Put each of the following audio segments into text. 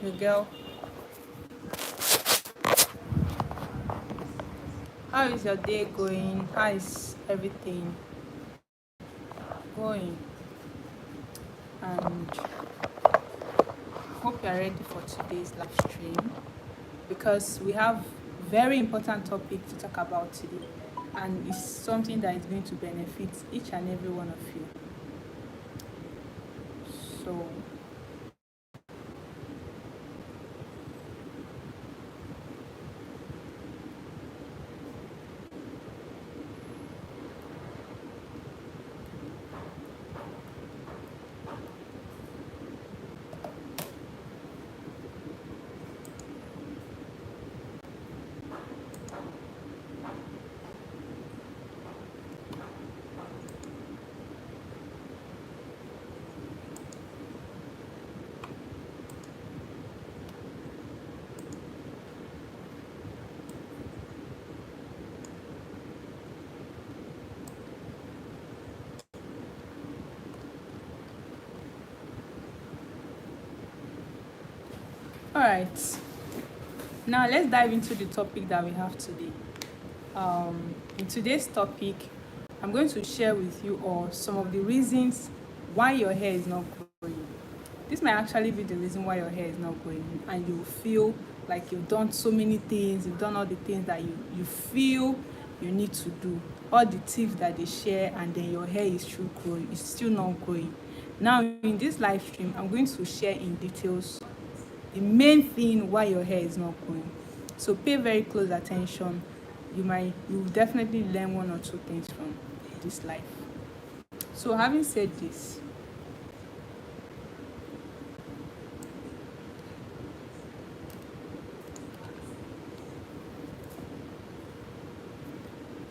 Miguel, how is your day going? How is everything going? And hope you are ready for today's live stream because we have very important topic to talk about today, and it's something that is going to benefit each and every one of you. So, all right. Now let's dive into the topic that we have today. In today's topic, I'm going to share with you all some of the reasons why your hair is not growing. This might actually be the reason why your hair is not growing, and you feel like you've done so many things, you've done all the things that you feel you need to do, all the tips that they share, and then your hair is still growing, it's still not growing. Now in this live stream, I'm going to share in details the main thing why your hair is not growing. So pay very close attention. You will definitely learn one or two things from this life. So having said this,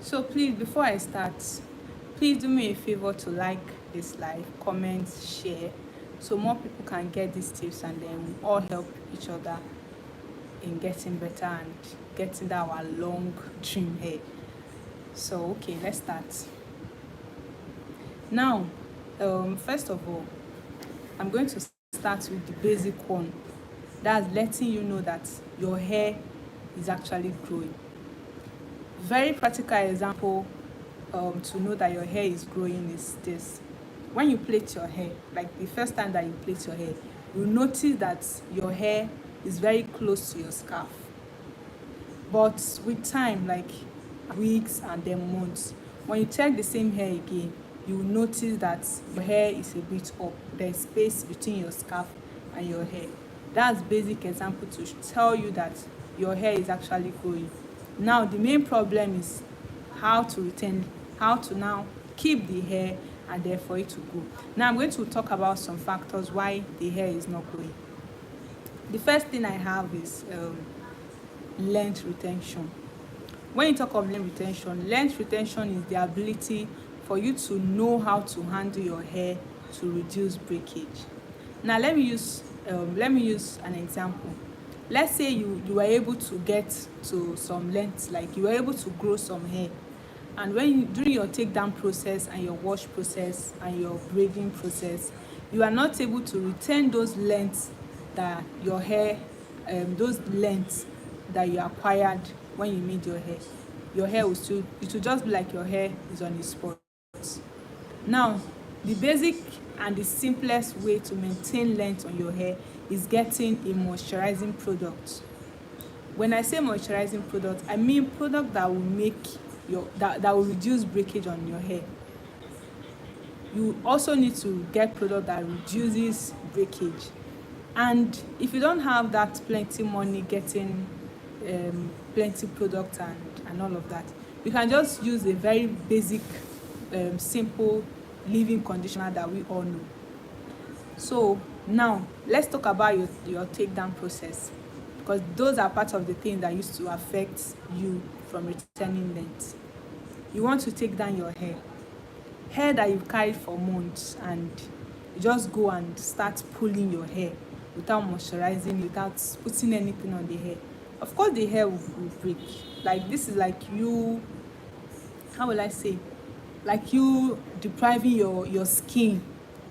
so please, before I start, please do me a favor to like this live, comment, share, so more people can get these tips, and then we all help each other in getting better and getting that our long dream hair. So okay, let's start. Now, first of all, I'm going to start with the basic one. That's letting you know that your hair is actually growing. Very practical example to know that your hair is growing is this. When you plait your hair, like the first time that you plait your hair, you notice that your hair is very close to your scalp. But with time, like weeks and then months, when you check the same hair again, you will notice that your hair is a bit up. There's space between your scalp and your hair. That's basic example to tell you that your hair is actually growing. Now the main problem is how to now keep the hair and then for it to grow. Now I'm going to talk about some factors why the hair is not growing. The first thing I have is length retention. When you talk of length retention is the ability for you to know how to handle your hair to reduce breakage. Now let me use an example. Let's say you were able to get to some length, like you were able to grow some hair, and during your takedown process and your wash process and your braiding process, you are not able to retain those lengths that your hair those lengths that you acquired when you made your hair will still, it will just be like your hair is on a spot. Now the basic and the simplest way to maintain length on your hair is getting a moisturizing product. When I say moisturizing product, I mean product that will make that will reduce breakage on your hair. You also need to get product that reduces breakage. And if you don't have that plenty money getting plenty product and all of that, you can just use a very basic simple leave-in conditioner that we all know. So now let's talk about your takedown process, because those are part of the things that used to affect you from retaining length. You want to take down your hair that you've carried for months, and you just go and start pulling your hair without moisturizing, without putting anything on the hair. Of course the hair will break. Like this is like you, how will I say, like you depriving your skin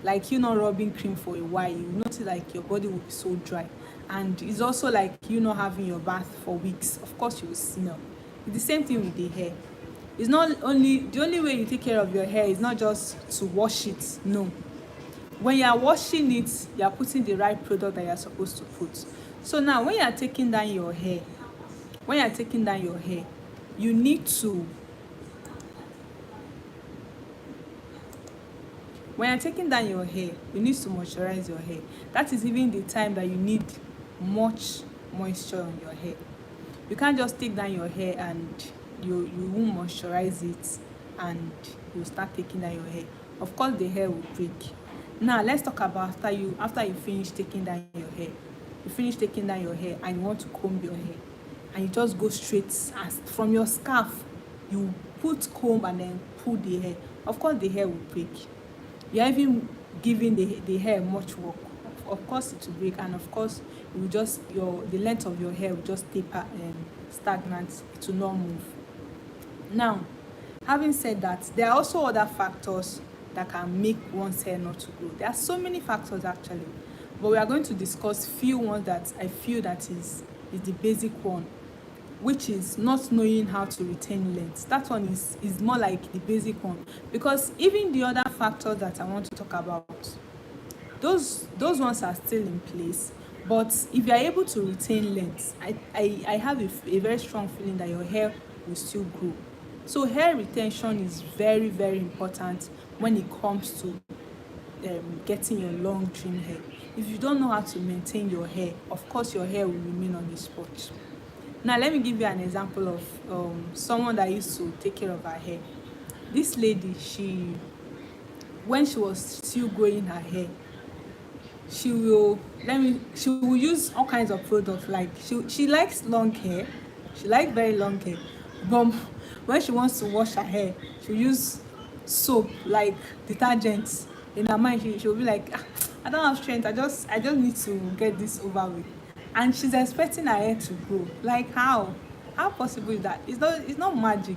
like you not rubbing cream for a while, you notice like your body will be so dry. And it's also like you not having your bath for weeks. Of course you will smell. It's the same thing with the hair. It's not only the only way you take care of your hair is not just to wash it. No, when you are washing it, you are putting the right product that you are supposed to put. So now when you are taking down your hair, you need to, when you're taking down your hair, you need to moisturize your hair. That is even the time that you need much moisture on your hair. You can't just take down your hair and you won't moisturize it and you start taking down your hair. Of course the hair will break. Now let's talk about after you finish taking down your hair. You finish taking down your hair and you want to comb your hair, and you just go straight as from your scarf, you put comb and then pull the hair. Of course the hair will break. You're even giving the hair much work. Of course it will break, and of course you will just the length of your hair will just taper and stagnant. It will not move. Now, having said that, there are also other factors that can make one's hair not to grow. There are so many factors actually, but we are going to discuss few ones that I feel that is the basic one, which is not knowing how to retain length. That one is more like the basic one, because even the other factors that I want to talk about, those ones are still in place. But if you are able to retain length, I have a very strong feeling that your hair will still grow. So hair retention is very, very important when it comes to getting your long trim hair. If you don't know how to maintain your hair, of course your hair will remain on the spot. Now let me give you an example of someone that used to take care of her hair. This lady, when she was still growing her hair, she will use all kinds of products. Like she likes long hair, she likes very long hair, but when she wants to wash her hair, she'll use soap, like detergent. In her mind, she'll be like, I don't have strength, I just need to get this over with. And she's expecting her hair to grow. Like how possible is that? It's not magic.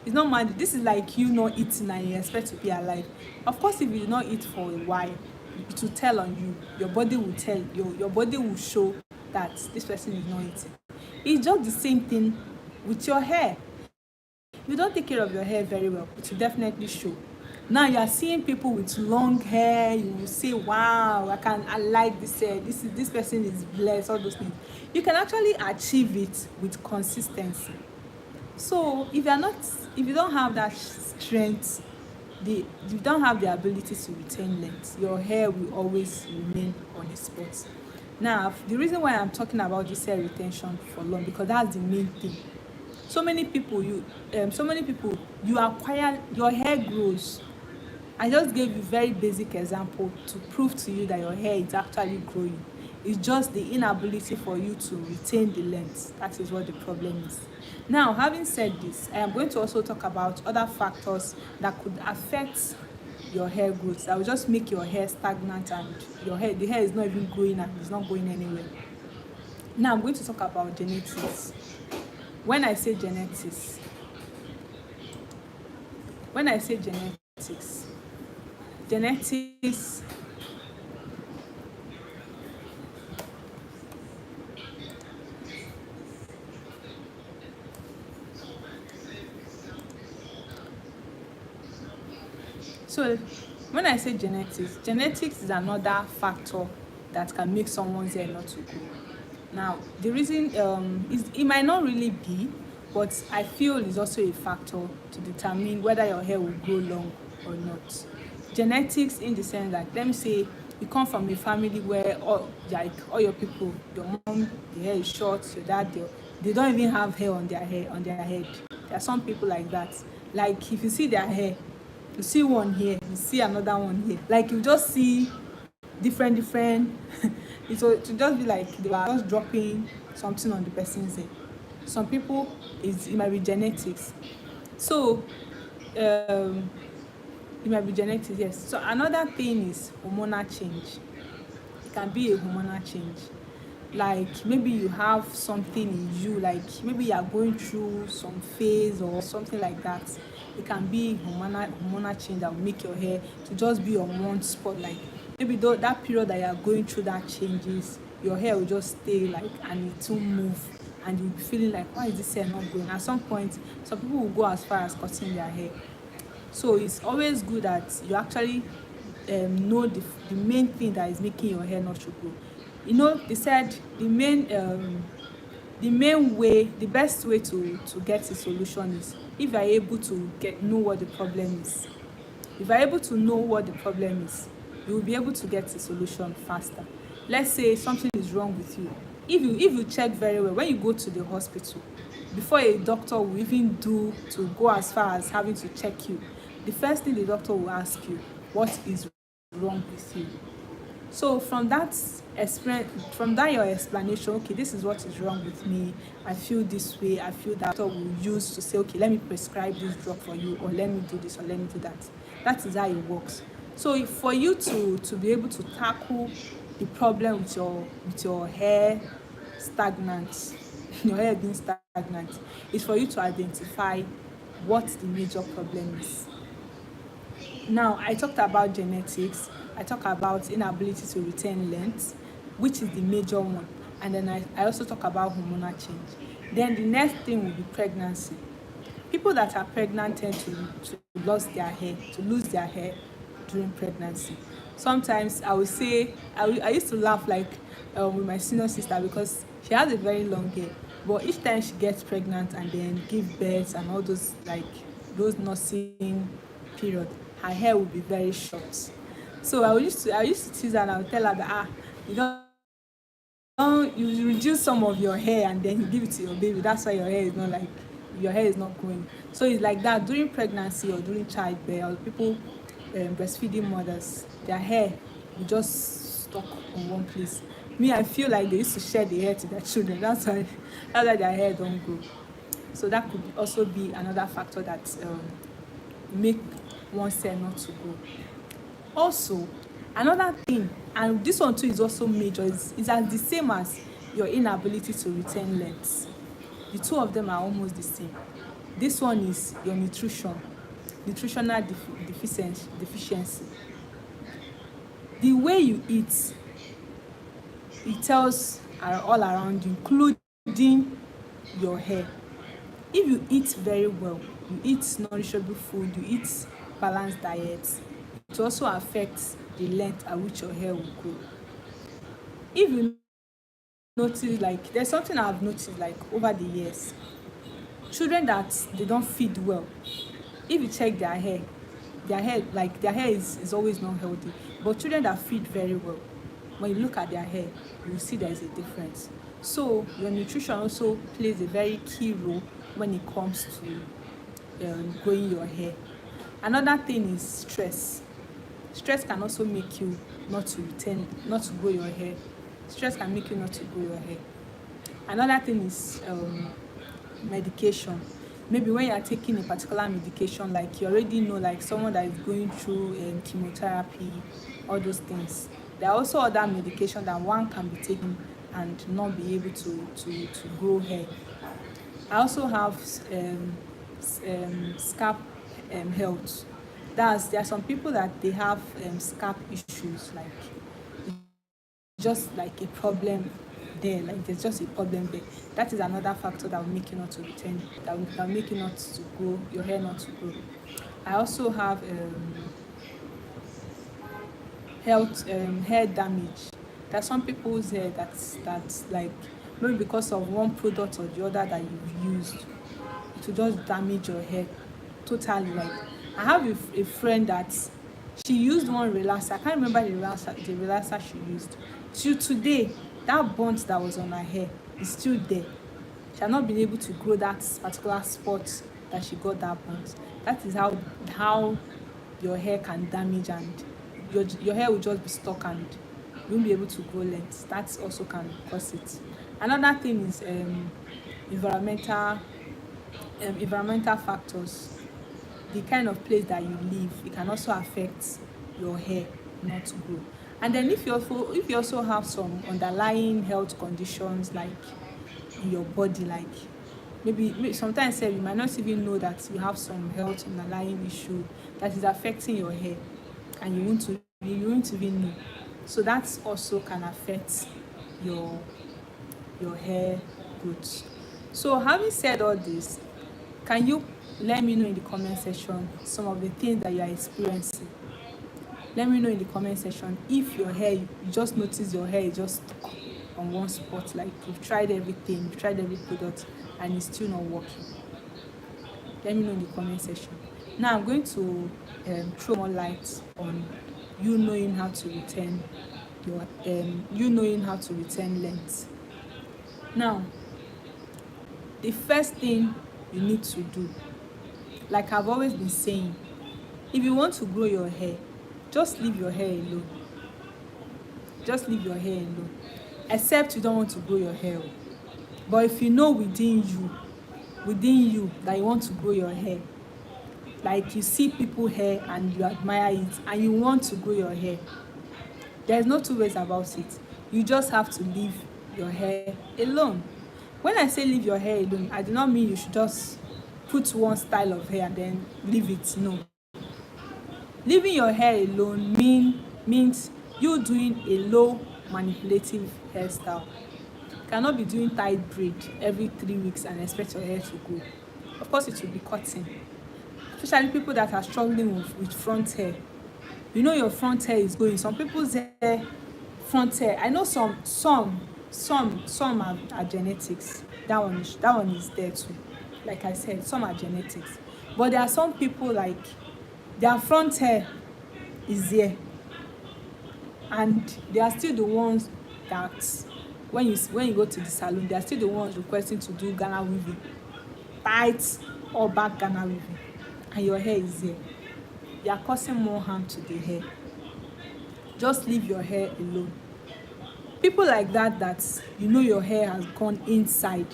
It's not magic. This is like you not eating and you expect to be alive. Of course, if you do not eat for a while, it will tell on you. Your body will tell, your body will show that this person is not eating. It's just the same thing with your hair. If you don't take care of your hair very well, it will definitely show. Now you are seeing people with long hair, you will say, wow, I like this hair, this person is blessed, all those things. You can actually achieve it with consistency. So if you don't have that strength, you don't have the ability to retain length, your hair will always remain on the spot. Now the reason why I'm talking about this hair retention for long, because that's the main thing. So many people you acquire, your hair grows. I just gave you very basic example to prove to you that your hair is actually growing. It's just the inability for you to retain the length. That is what the problem is. Now, having said this, I am going to also talk about other factors that could affect your hair growth, that will just make your hair stagnant and the hair is not even growing and it's not going anywhere. Now I'm going to talk about genetics. When I say genetics, so when I say genetics is another factor that can make someone's hair not to grow. Now the reason is it might not really be, but I feel is also a factor to determine whether your hair will grow long or not. Genetics in the sense that, let me say you come from a family where all your people, your mom, the hair is short, your dad, they don't even have hair on their head. There are some people like that. Like if you see their hair, you see one here, you see another one here. Like you just see different it will just be like they were just dropping something on the person's head. Some people it might be genetics. So it might be genetics, yes. So another thing is hormonal change. It can be a hormonal change. like maybe you have something in you, like maybe you are going through some phase or something like that. It can be hormonal change that will make your hair to just be on one spot. Like maybe though that period that you are going through that changes, your hair will just stay like, and it won't move, and you'll be feeling like, why is this hair not going? At some point, some people will go as far as cutting their hair. So it's always good that you actually know the main thing that is making your hair not to grow. You know, they said the main way, the best way to get a solution is if you are able to know what the problem is. If you are able to know what the problem is, you will be able to get a solution faster. Let's say something is wrong with you. If you check very well, when you go to the hospital, before a doctor will even do to go as far as having to check you, the first thing the doctor will ask you, what is wrong with you? So from that your explanation, okay, this is what is wrong with me, I feel this way, I feel that, doctor will use to say, okay, let me prescribe this drug for you, or let me do this, or let me do that. That is how it works. So for you to be able to tackle the problem with your hair stagnant, your hair being stagnant, is for you to identify what the major problem is. Now, I talked about genetics, I talked about inability to retain length, which is the major one. And then I also talk about hormonal change. Then the next thing will be pregnancy. People that are pregnant tend to lose their hair during pregnancy. Sometimes I would say, I used to laugh like with my senior sister, because she has a very long hair. But each time she gets pregnant and then give birth and all those, like those nursing period, her hair will be very short. So I used to tease her, and I would tell her that, you don't you reduce some of your hair and then you give it to your baby. That's why your hair is not growing. So it's like that during pregnancy or during childbirth, or people breastfeeding mothers, their hair will just stuck on one place. Me, I feel like they used to share the hair to their children. That's why their hair don't grow. So that could also be another factor that make one's hair not to grow. Also, another thing, and this one too is also major, is as the same as your inability to retain length. The two of them are almost the same. This one is your nutritional deficiency. The way you eat, it tells all around you, including your hair. If you eat very well, you eat nourishable food, you eat balanced diet, it also affects the length at which your hair will grow. If you notice, like there's something I've noticed like over the years, children that they don't feed well, if you check their hair is always not healthy. But children that feed very well, when you look at their hair, you will see there is a difference. So your nutrition also plays a very key role when it comes to growing your hair. Another thing is stress. Stress can also make you not to grow your hair. Stress can make you not to grow your hair. Another thing is medication. Maybe when you are taking a particular medication, like you already know, like someone that is going through chemotherapy, all those things. There are also other medication that one can be taking and not be able to grow hair. I also have scalp health. There are some people that they have scalp issues, like just like a problem there, like there's just a problem there. That is another factor that will make you not to retain, that will make you not to grow your hair, not to grow. I also have health hair damage. There are some people's hair that's like maybe because of one product or the other that you've used, it will just damage your hair totally. Like I have a friend that she used one relaxer. I can't remember the relaxer she used. Till today, that burnt that was on her hair is still there. She has not been able to grow that particular spot that she got that burnt. That is how your hair can damage, and your hair will just be stuck and you won't be able to grow length. That also can cause it. Another thing is environmental environmental factors. The kind of place that you live, it can also affect your hair not to grow. And then if you also have some underlying health conditions like in your body, like maybe sometimes you might not even know that you have some health underlying issue that is affecting your hair, and you won't even know. So that also can affect your hair growth. So having said all this, can you let me know in the comment section some of the things that you are experiencing? Let me know in the comment section if your hair, you just notice your hair is just stuck on one spot, like you've tried everything, you've tried every product and it's still not working. Let me know in the comment section. Now I'm going to throw more light on you knowing how to retain length. Now, the first thing you need to do, like I've always been saying, if you want to grow your hair, just leave your hair alone. Just leave your hair alone. Except you don't want to grow your hair. But if you know within you that you want to grow your hair, like you see people hair and you admire it and you want to grow your hair, there's no two ways about it. You just have to leave your hair alone. When I say leave your hair alone, I do not mean you should just put one style of hair and then leave it. No. Leaving your hair alone means you doing a low manipulative hairstyle. You cannot be doing tight braid every 3 weeks and expect your hair to grow. Of course, it will be cutting. Especially people that are struggling with front hair. You know your front hair is going. Some people's hair, front hair. I know some are genetics. That one is there too. Like I said, some are genetics. But there are some people like their front hair is there, and they are still the ones that when you go to the salon, they are still the ones requesting to do Ghana weaving, tight or back Ghana weaving, and your hair is there. You are causing more harm to the hair. Just leave your hair alone. People like that you know your hair has gone inside,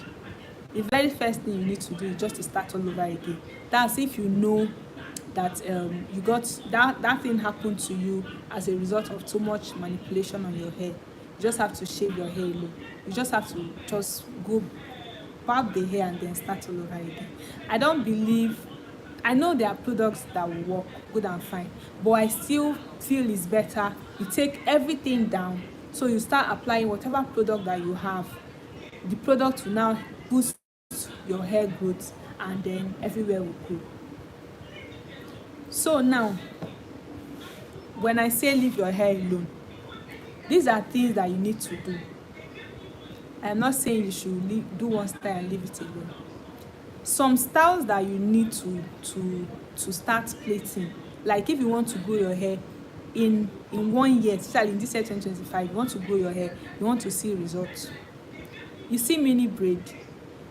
the very first thing you need to do is just to start all over again. That's if you know that you got that thing happened to you as a result of too much manipulation on your hair. You just have to shave your hair alone. You just have to just go barb the hair and then start all over again. I know there are products that will work good and fine, but I still feel it's better you take everything down, so you start applying whatever product that you have. The product will now boost your hair growth and then everywhere will grow. So now, when I say leave your hair alone, these are things that you need to do. I am not saying you should do one style and leave it alone. Some styles that you need to start plating, like if you want to grow your hair in 1 year, especially in this year 2025, you want to grow your hair, you want to see results. You see mini braid,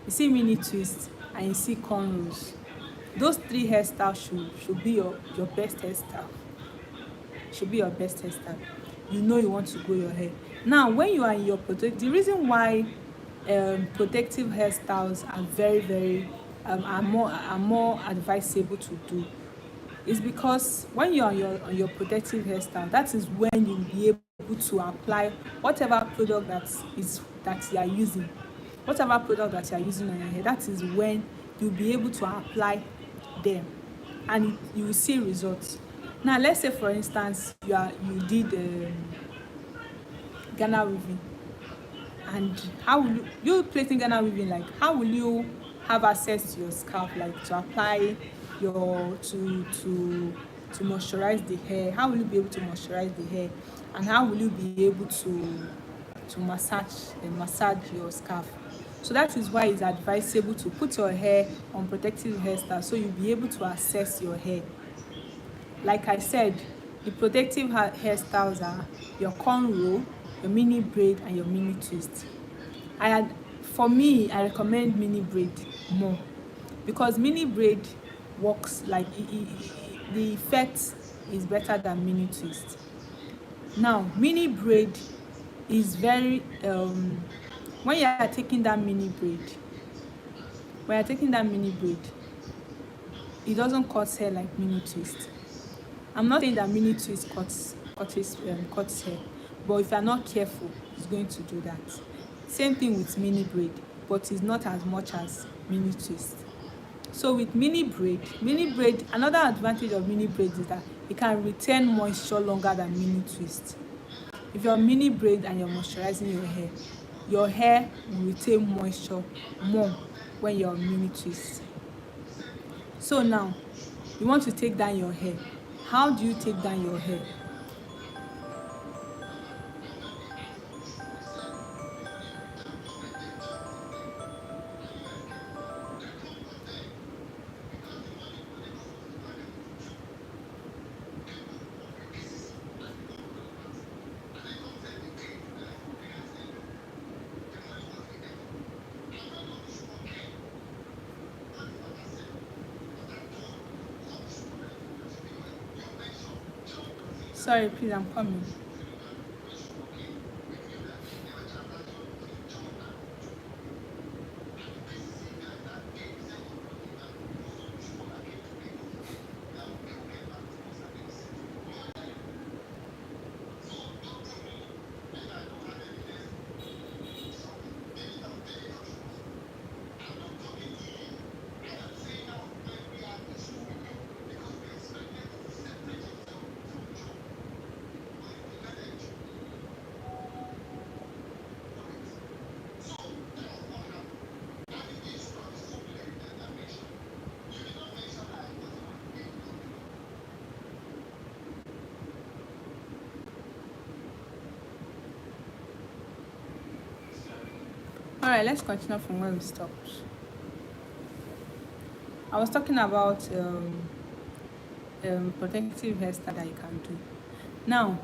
you see mini twist, and you see cornrows. Those 3 hairstyles should be your best hairstyle. Should be your best hairstyle. You know you want to grow your hair. Now, when you are in your the reason why protective hairstyles are very are more advisable to do is because when you are on your protective hairstyle, that is when you'll be able to apply whatever product that you are using. Whatever product that you are using on your hair, that is when you'll be able to apply them and you will see results. Now, let's say for instance you did Ghana weaving, and how will you plating Ghana weaving, like how will you have access to your scalp, like to apply your to moisturize the hair? How will you be able to moisturize the hair, and how will you be able to massage your scalp? So that is why it's advisable to put your hair on protective hairstyle, so you'll be able to assess your hair. Like I said, the protective hairstyles are your cornrow, your mini braid, and your mini twist. For me, I recommend mini braid more, because mini braid works like the effect is better than mini twist. Now, mini braid is very when you are taking that mini braid, it doesn't cut hair like mini twist. I'm not saying that mini twist cuts cuts hair, but if you're not careful, it's going to do that. Same thing with mini braid, but it's not as much as mini twist. So with mini braid, another advantage of mini braid is that it can retain moisture longer than mini twist. If you're mini braid and you're moisturizing your hair will retain moisture more when you're mini twist. So now, you want to take down your hair. How do you take down your hair? Sorry, please, I'm coming. All right, let's continue from where we stopped. I was talking about protective hairstyle that you can do. Now,